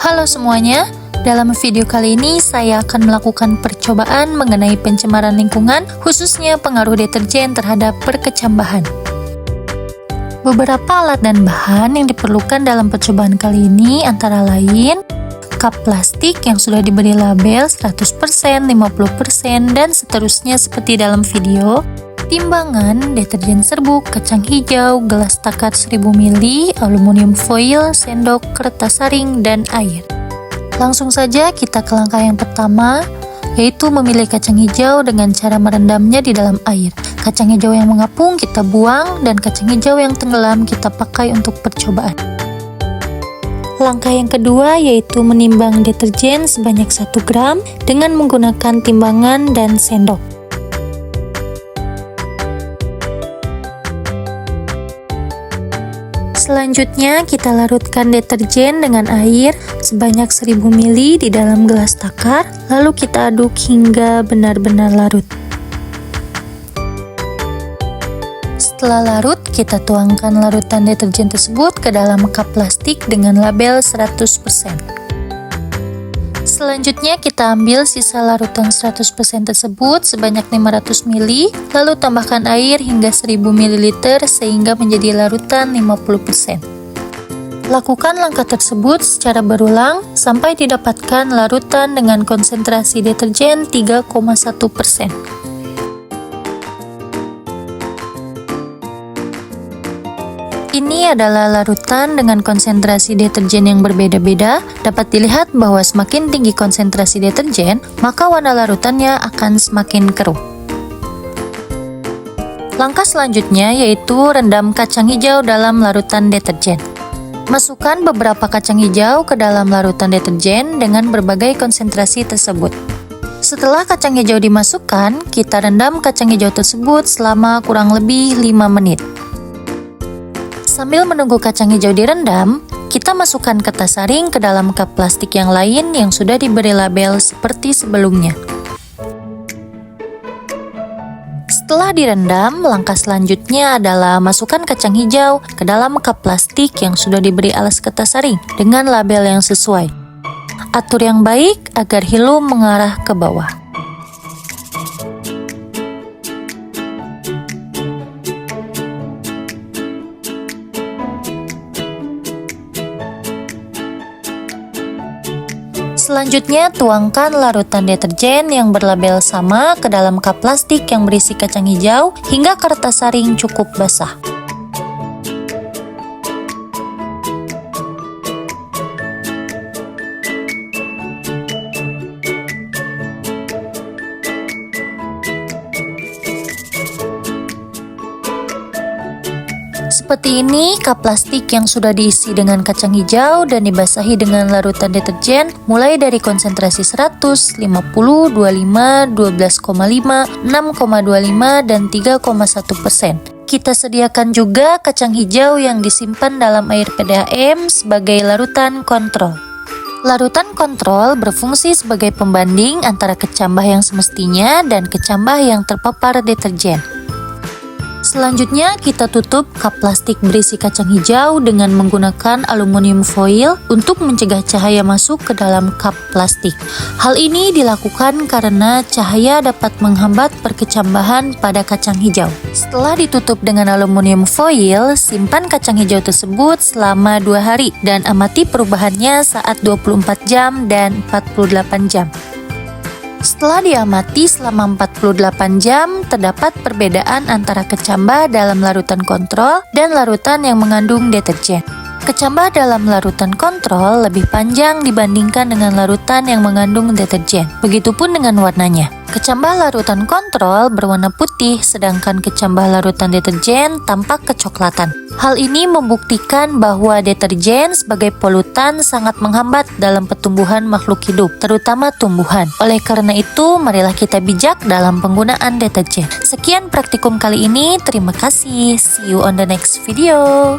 Halo semuanya, dalam video kali ini saya akan melakukan percobaan mengenai pencemaran lingkungan, khususnya pengaruh deterjen terhadap perkecambahan. Beberapa alat dan bahan yang diperlukan dalam percobaan kali ini antara lain cup plastik yang sudah diberi label 100%, 50%, dan seterusnya seperti dalam video, timbangan, deterjen serbuk, kacang hijau, gelas takar 1000 ml, aluminium foil, sendok, kertas saring, dan air. Langsung saja kita ke langkah yang pertama, yaitu memilih kacang hijau dengan cara merendamnya di dalam air. Kacang hijau yang mengapung kita buang, dan kacang hijau yang tenggelam kita pakai untuk percobaan. Langkah yang kedua yaitu menimbang deterjen sebanyak 1 gram dengan menggunakan timbangan dan sendok. Selanjutnya kita larutkan deterjen dengan air sebanyak 1000 ml di dalam gelas takar, lalu kita aduk hingga benar-benar larut. Setelah larut, kita tuangkan larutan deterjen tersebut ke dalam cup plastik dengan label 100%. Selanjutnya kita ambil sisa larutan 100% tersebut sebanyak 500 ml, lalu tambahkan air hingga 1000 ml sehingga menjadi larutan 50%. Lakukan langkah tersebut secara berulang sampai didapatkan larutan dengan konsentrasi deterjen 3,1%. Ini adalah larutan dengan konsentrasi deterjen yang berbeda-beda. Dapat dilihat bahwa semakin tinggi konsentrasi deterjen, maka warna larutannya akan semakin keruh. Langkah selanjutnya yaitu rendam kacang hijau dalam larutan deterjen. Masukkan beberapa kacang hijau ke dalam larutan deterjen dengan berbagai konsentrasi tersebut. Setelah kacang hijau dimasukkan, kita rendam kacang hijau tersebut selama kurang lebih 5 menit. Sambil menunggu kacang hijau direndam, kita masukkan kertas saring ke dalam cup plastik yang lain yang sudah diberi label seperti sebelumnya. Setelah direndam, langkah selanjutnya adalah masukkan kacang hijau ke dalam cup plastik yang sudah diberi alas kertas saring dengan label yang sesuai. Atur yang baik agar hilum mengarah ke bawah. Selanjutnya, tuangkan larutan deterjen yang berlabel sama ke dalam cup plastik yang berisi kacang hijau hingga kertas saring cukup basah. Seperti ini, cup plastik yang sudah diisi dengan kacang hijau dan dibasahi dengan larutan deterjen mulai dari konsentrasi 100, 50, 25, 12,5, 6,25, dan 3,1%. Kita sediakan juga kacang hijau yang disimpan dalam air PDAM sebagai larutan kontrol. Larutan kontrol berfungsi sebagai pembanding antara kecambah yang semestinya dan kecambah yang terpapar deterjen. Selanjutnya, kita tutup cup plastik berisi kacang hijau dengan menggunakan aluminium foil untuk mencegah cahaya masuk ke dalam cup plastik. Hal ini dilakukan karena cahaya dapat menghambat perkecambahan pada kacang hijau. Setelah ditutup dengan aluminium foil, simpan kacang hijau tersebut selama 2 hari dan amati perubahannya saat 24 jam dan 48 jam. Setelah diamati selama 48 jam, terdapat perbedaan antara kecambah dalam larutan kontrol dan larutan yang mengandung deterjen. Kecambah dalam larutan kontrol lebih panjang dibandingkan dengan larutan yang mengandung deterjen. Begitupun dengan warnanya. Kecambah larutan kontrol berwarna putih, sedangkan kecambah larutan deterjen tampak kecoklatan. Hal ini membuktikan bahwa deterjen sebagai polutan sangat menghambat dalam pertumbuhan makhluk hidup, terutama tumbuhan. Oleh karena itu, marilah kita bijak dalam penggunaan deterjen. Sekian praktikum kali ini, terima kasih. See you on the next video.